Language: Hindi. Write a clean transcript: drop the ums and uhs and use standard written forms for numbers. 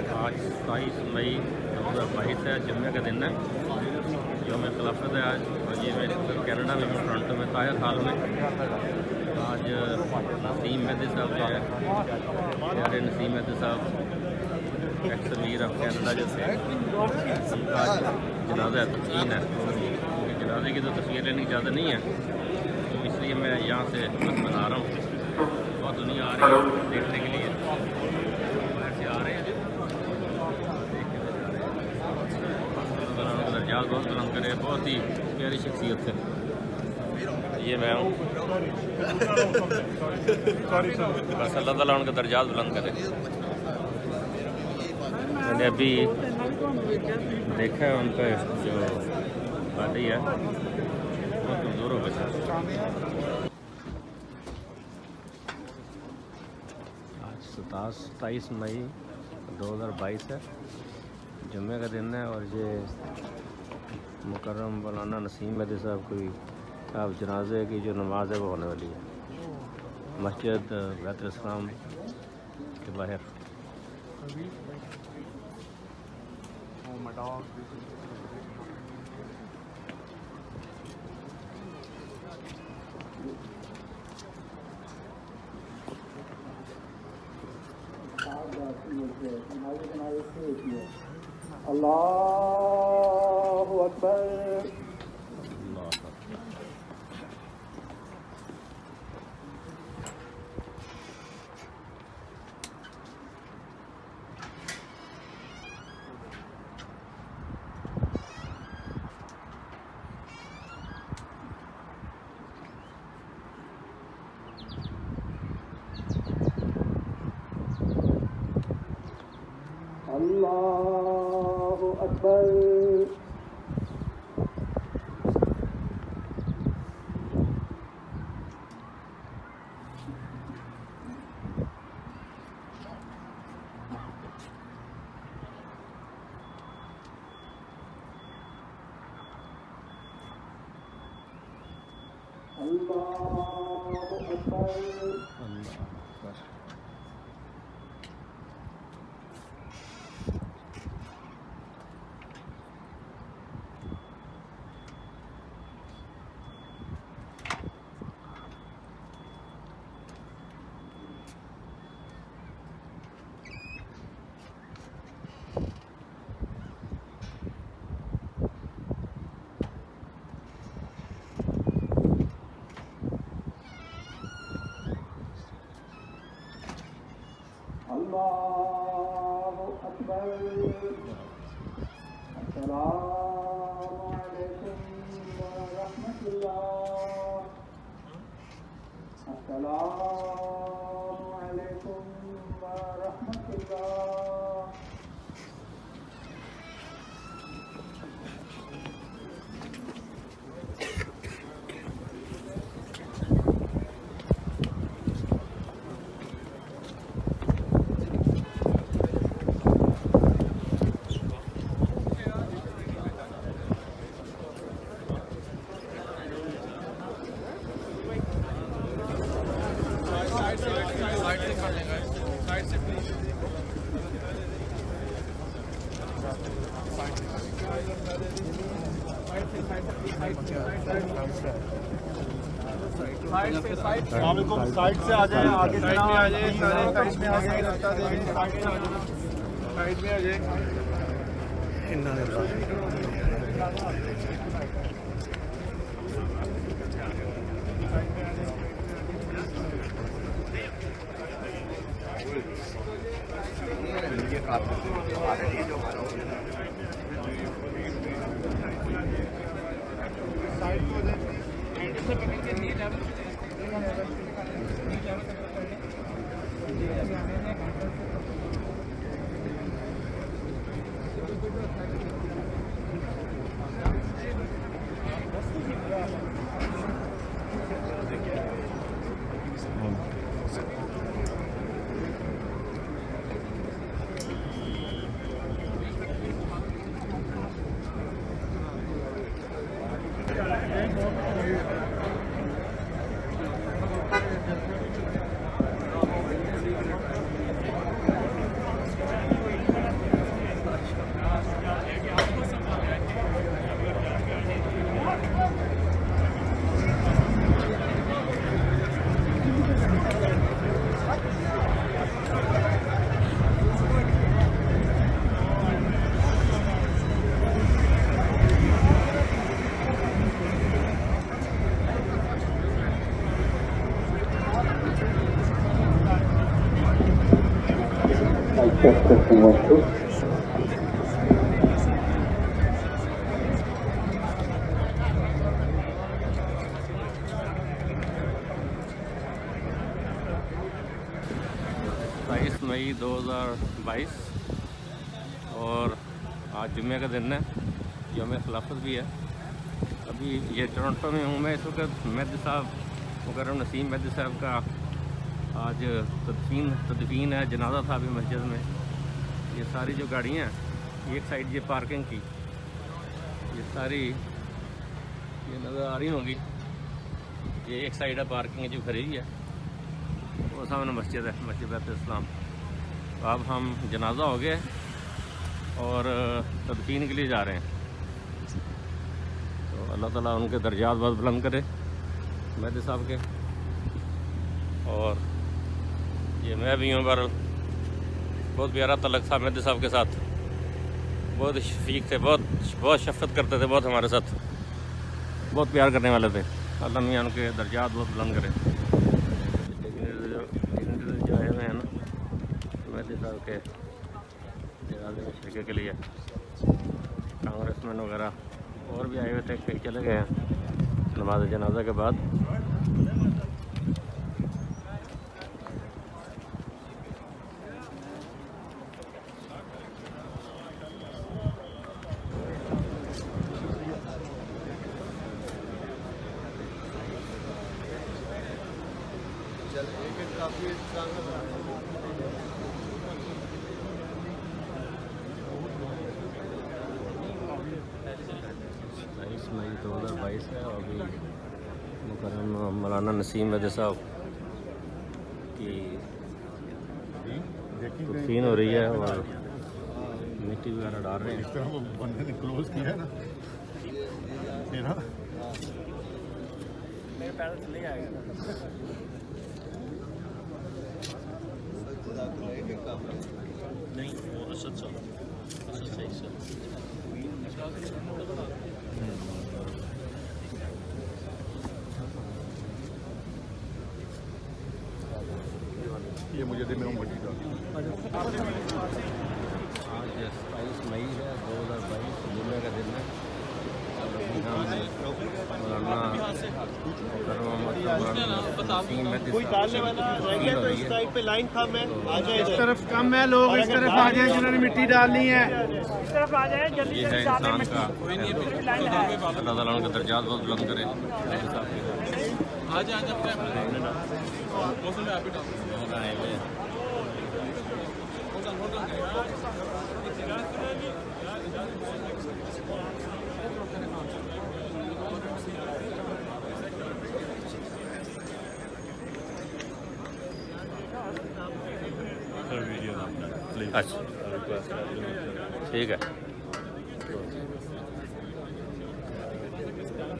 आज 27 मई 2022 है, जुम्मे का दिन है, यौम खिलाफत है आज। और ये मैं कनाडा में हूँ, टोरंटो में, ताहिर हाल में। आज नसीम मेहदी साहब जो है, प्यारे नसीम मेहदी साहब एक्स अमीर ऑफ कनाडा जो थे, उनका आज जनाजा तदफीन है। क्योंकि जनाजे की तो तस्वीर लेने की इजाज़त नहीं है, तो इसलिए मैं यहाँ से बस बना रहा हूँ। बहुत दुनिया आ रही है देखने के लिए, बाहर से आ रहे हैं, दर्जात बहुत बुलंद करे, बहुत ही प्यारी शख्सियत है। ये मैं हूँ, बस अल्लाह ताला उनका दर्जात बुलंद करे। मैंने अभी देखा है उनका जो बॉडी है बहुत कमज़ोर हो गया। आज 27 मई 2022 है, जुम्मे का दिन है। और ये मुकर्रम मौलाना नसीम मेहदी साहब कोई अब जनाजे की जो नमाज है वो होने वाली है मस्जिद बैतुल इस्लाम के बाहर। अल्लाहु अकबर। अल्लाहु अकबर। अल्लाहु अकबर। अल्लाहु अकबर। अस्सलामु अलैकुम व रहमतुल्लाह। अस्सलामु अलैकुम व रहमतुल्लाह। साइड से आ जाए, आगे साइड में आ जाए, साइड में आ जाए, साइड में आ जाए। I check testing 1 2. मई 2022 और आज जुम्मे का दिन है, यौम खिलाफत भी है। अभी ये टोरंटो में हूँ मैं इस वक्त। मेहदी साहब मुकर्रम नसीम मेहदी साहब का आज तदफीन है, जनाजा था अभी मस्जिद में। ये सारी जो गाड़ियाँ हैं, एक साइड ये पार्किंग की, ये सारी ये नज़र आ रही होंगी, ये एक साइड है पार्किंग जो खड़ी है, वो सामने मस्जिद है, मस्जिद बैत-उल-इस्लाम। तो अब हम जनाजा हो गए और तदफीन के लिए जा रहे हैं। तो अल्लाह ताला उनके दर्जात बहुत बुलंद करे मेहदी साहब के। और ये मैं भी हूँ, पर बहुत प्यारा तल्लक था मेहदी साहब के साथ। बहुत शफीक थे, बहुत शफकत करते थे, बहुत हमारे साथ बहुत प्यार करने वाले थे। अल्लाह मियाँ उनके दर्जात बहुत बुलंद करे। जो आए हुए हैं ना मेहदी साहब के जनाजे में शिरकत के लिए, कांग्रेसमैन वगैरह और भी आए हुए थे, कहीं चले गए हैं नमाज जनाजा के बाद। मई 2022 है और अभी मुकर्रम मौलाना नसीम मेहदी साहब की तदफीन हो रही है और मिट्टी वगैरह डाल रहे हैं। इस तरह वो बंदे ने क्लोज किया ना, ये ना मेरे पैर चले जाएगा। नहीं वो असद सही सर। ये मुझे दे, मैं मटी डाल। आज 27 मई है 2022, जुम्मे का दिन है। इस तरफ कम है, लोग इस तरफ आ जाए जिन्होंने मिट्टी डालनी है। इस तरफ आ जाए जल्दी ये है जल्दी सामने इंसान का, अल्लाह ताला उनके दर्जात बहुत बुलंद करे। अच्छा ठीक है।